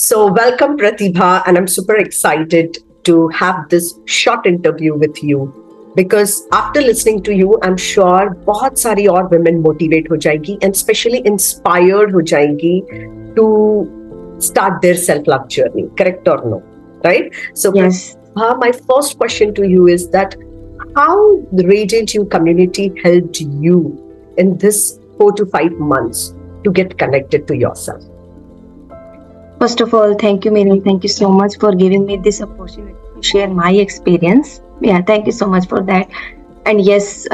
So, welcome, Pratibha, and I'm super excited to have this short interview with you because after listening to you, I'm sure बहुत सारी और women motivate हो जाएगी and especially inspired हो जाएंगी to start their self-love journey. Correct or no? Right? So, Yes. Pratibha, my first question to you is that how the Radiant You community helped you in this 4 to 5 months to get connected to yourself? First of all, thank you, Mary. Thank you so much for giving me this opportunity to share my experience. Yeah, thank you so much for that. And yes,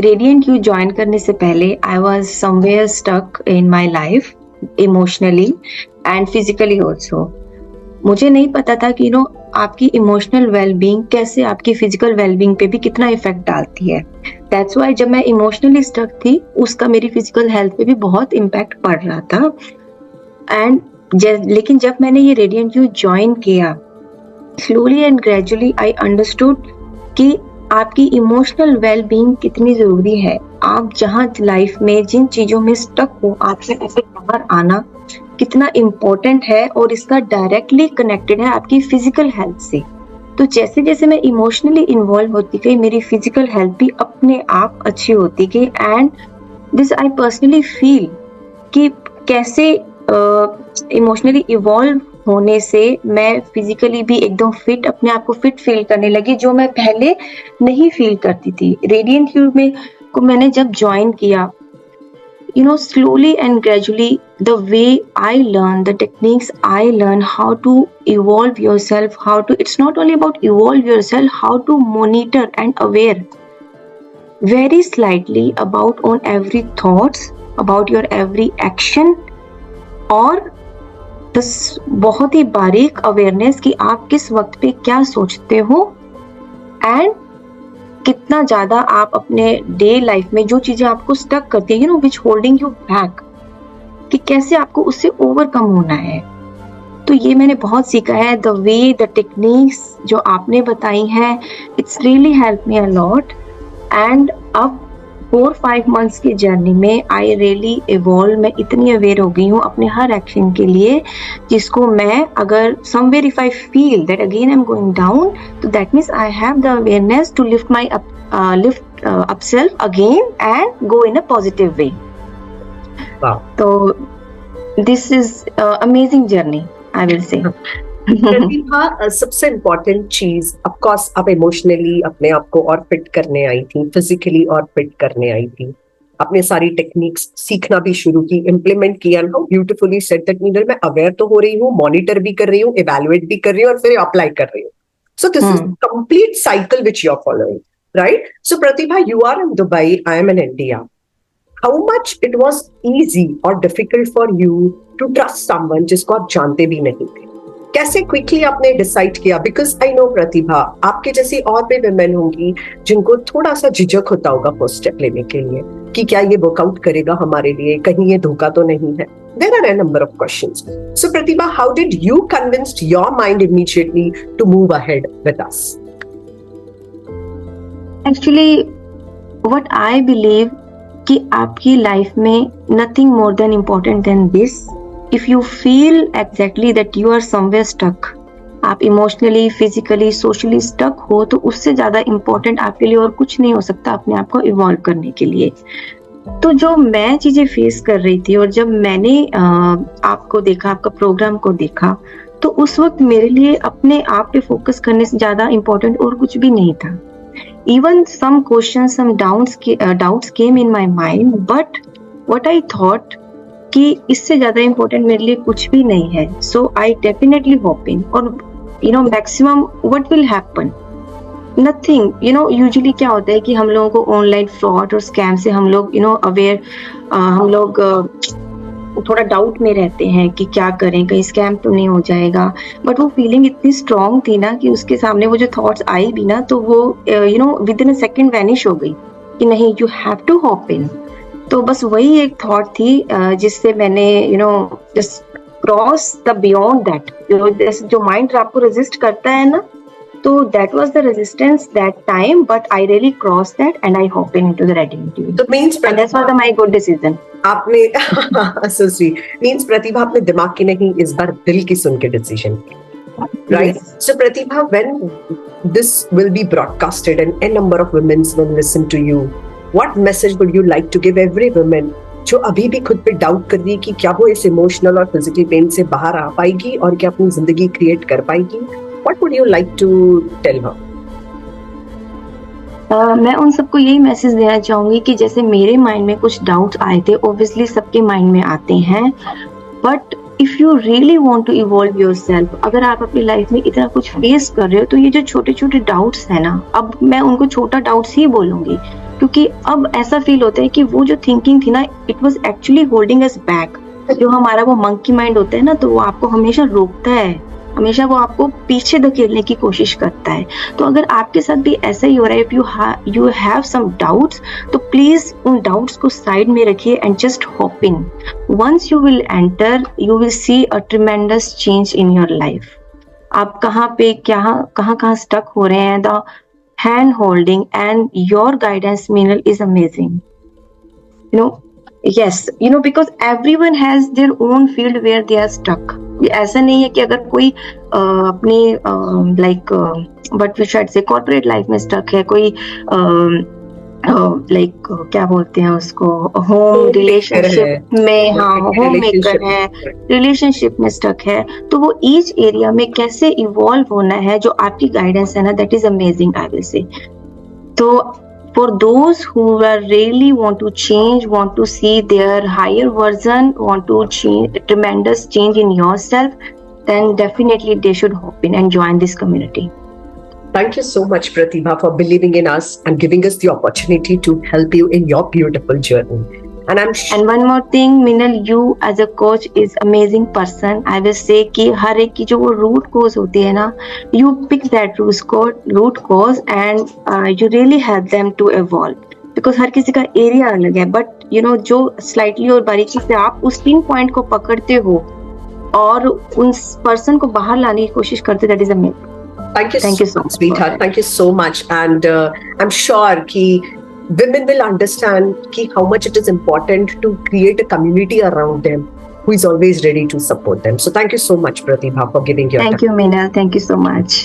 Radiant You join करने से पहले I was somewhere stuck in my life, emotionally and physically also. मुझे नहीं पता था कि आपकी emotional wellbeing कैसे आपकी फिजिकल वेलबींग पे भी कितना इफेक्ट डालती है. दैट्स वाई जब मैं इमोशनली स्टक थी उसका मेरी फिजिकल हेल्थ पे भी बहुत इम्पैक्ट पड़ रहा था. एंड लेकिन जब मैंने ये रेडिएंट यू ज्वाइन किया, slowly and gradually I understood कि आपकी इमोशनल वेलबींग कितनी जरूरी है. आप जहाँ लाइफ में जिन चीजों में स्टक हो, आपसे ऐसे बाहर आना कितना इम्पोर्टेंट है और इसका डायरेक्टली कनेक्टेड है आपकी फिजिकल हेल्थ से. तो जैसे जैसे मैं इमोशनली इन्वॉल्व होती गई, मेरी फिजिकल हेल्थ भी अपने आप अच्छी होती गई. And this I personally feel कि कैसे इमोशनली इवॉल्व होने से मैं फिजिकली भी एकदम फिट, अपने आप को फिट फील करने लगी, जो मैं पहले नहीं फील करती थी. रेडिएंट यू में को मैंने जब ज्वाइन किया, slowly and gradually, the way I learn, the techniques I learn, how to evolve yourself, it's not only about evolve yourself, how to monitor and aware very slightly about on every thoughts, about your every action, और बहुत ही बारीक awareness कि आप किस वक्त पे क्या सोचते हो एंड कितना ज्यादा आप अपने डे लाइफ में जो चीजें आपको स्टक करती है, विच होल्डिंग यू बैक, कि कैसे आपको उससे ओवरकम होना है. तो ये मैंने बहुत सीखा है. द वे, द टेक्निक्स जो आपने बताई हैं, it's really help me a lot. And अब 4-5 मंथ्स की जर्नी में आई रियली इवॉल्व. मैं इतनी अवेयर हो गई हूँ अपने हर एक्शन के लिए, जिसको मैं अगर somewhere if I feel that again I am going down, तो that means I have the awareness to lift my up self again and go in a positive way. तो this is amazing journey, I will say. Pratibha, सबसे important चीज, of course आप emotionally अपने आप को और fit करने आई थी, फिजिकली और फिट करने आई थी, अपने सारी टेक्निक्स सीखना भी शुरू की, इम्प्लीमेंट किया. हाउ ब्यूटीफुली सेड दैट नीडर, मैं अवेयर तो हो रही हूँ, मॉनिटर भी कर रही हूँ, इवैल्यूएट भी कर रही हूँ और फिर अप्लाई कर रही हूँ. So this is complete cycle which you are following, right? So Pratibha, you are in Dubai, I am in India. How much it was easy और difficult for you to trust someone जिसको आप जानते भी नहीं थे? कैसे क्विकली आपने decide किया? बिकॉज आई नो प्रतिभा, आपके जैसी और भी विमेन होंगी जिनको थोड़ा सा झिझक होता होगा फर्स्ट स्टेप लेने के लिए कि क्या ये वर्कआउट करेगा हमारे लिए, कहीं ये धोखा तो नहीं है. There are a number of questions. So Pratibha, how did you convinced your mind immediately to move ahead with us? Actually what I believe कि आपकी लाइफ में nothing more than important than this. If you feel exactly that you are somewhere stuck, आप emotionally, physically, socially stuck हो, तो उससे ज्यादा important आपके लिए और कुछ नहीं हो सकता अपने आप को इवॉल्व करने के लिए. तो जो मैं चीजें फेस कर रही थी और जब मैंने आपको देखा, आपका प्रोग्राम को देखा, तो उस वक्त मेरे लिए अपने आप पे फोकस करने से ज्यादा इम्पोर्टेंट और कुछ भी नहीं था. Even some question, some doubts came in my mind, but what I thought कि इससे ज्यादा इम्पोर्टेंट मेरे लिए कुछ भी नहीं है. सो आई डेफिनेटली होप इन, और maximum what will happen, nothing. Usually क्या होता है कि हम लोगों को ऑनलाइन फ्रॉड और स्कैम से हम लोग अवेयर, हम लोग थोड़ा डाउट में रहते हैं कि क्या करें, कहीं स्कैम तो नहीं हो जाएगा. बट वो फीलिंग इतनी स्ट्रांग थी ना कि उसके सामने वो जो थॉट्स आई भी ना, तो वो within a second vanish हो गई कि नहीं, you have to hope in. तो बस वही एक थॉट थी जिससे मैंने just cross the beyond that, जो माइंड आपको रेजिस्ट करता है ना, तो that was the resistance that time, but I really cross that and I hope in to the radiant you. So means And that's was my good decision. आपने so sweet. Means प्रतिभा आपने दिमाग की नहीं, इस बार दिल की सुन के decision, right? Yes. So Pratibha, when this will be broadcasted and a number of women will listen to you, what message would you like to give every woman जो अभी भी खुद पे डाउट कर रही है कि क्या वो इस इमोशनल और फिजिकल पेन से बाहर आ पाएगी और क्या अपनी जिंदगी क्रिएट कर पाएगी? What would you like to tell her? मैं उन सबको यही मैसेज देना चाहूंगी कि जैसे मेरे माइंड में कुछ डाउट्स आए थे, ऑब्वियसली सबके माइंड में आते हैं, but if you really want to evolve yourself, अगर आप अपनी लाइफ में इतना कुछ फेस कर रहे हो तो ये जो छोटे छोटे डाउट्स है ना, अब मैं उनको छोटा डाउट्स ही बोलूंगी, क्योंकि अब ऐसा फील होता है कि वो जो थिंकिंग थी ना, it was actually holding us back. जो हमारा वो मंकी माइंड होता है ना, तो वो आपको हमेशा रोकता है, हमेशा वो आपको पीछे धकेलने की कोशिश करता है। तो अगर आपके साथ भी ऐसा ही हो रहा है, if you have some doubts, तो प्लीज उन डाउट्स को साइड में रखिए and just hop in. Once you will enter, you will see a tremendous change in your life. आप कहाँ पे कहाँ स्टक हो रहे हैं, the hand holding and your guidance Meenal is amazing, you know. Yes, because everyone has their own field where they are stuck. ऐसा नहीं है कि अगर कोई अपनी but we should say corporate life में स्टक है, कोई क्या बोलते हैं उसको, होम रिलेशनशिप में, हाँ होम मेकर है, रिलेशनशिप में स्टक है, तो वो ईच एरिया में कैसे इवॉल्व होना है, जो आपकी गाइडेंस है ना, that is amazing, I will से। तो for those who are really want to change, want to see their higher version, want to change, tremendous change in yourself, then definitely they should hop in and join this community. Thank you so much, Pratibha, for believing in us and giving us the opportunity to help you in your beautiful journey. And one more thing, Minal, you as a coach is amazing person. I will say कि हर एक की जो वो root cause होती है ना, you pick that root cause and you really help them to evolve. Because हर किसी का एरिया अलग है, but जो slightly और बारीकी से आप उस पिन पॉइंट को पकड़ते हो और उस पर्सन को बाहर लाने की कोशिश करते, that is amazing. Thank you so much, sweetheart. Thank you so much, and I'm sure कि women will understand how much it is important to create a community around them who is always ready to support them. So thank you so much, Pratibha, for giving your time. Thank you, Minal. Thank you so much.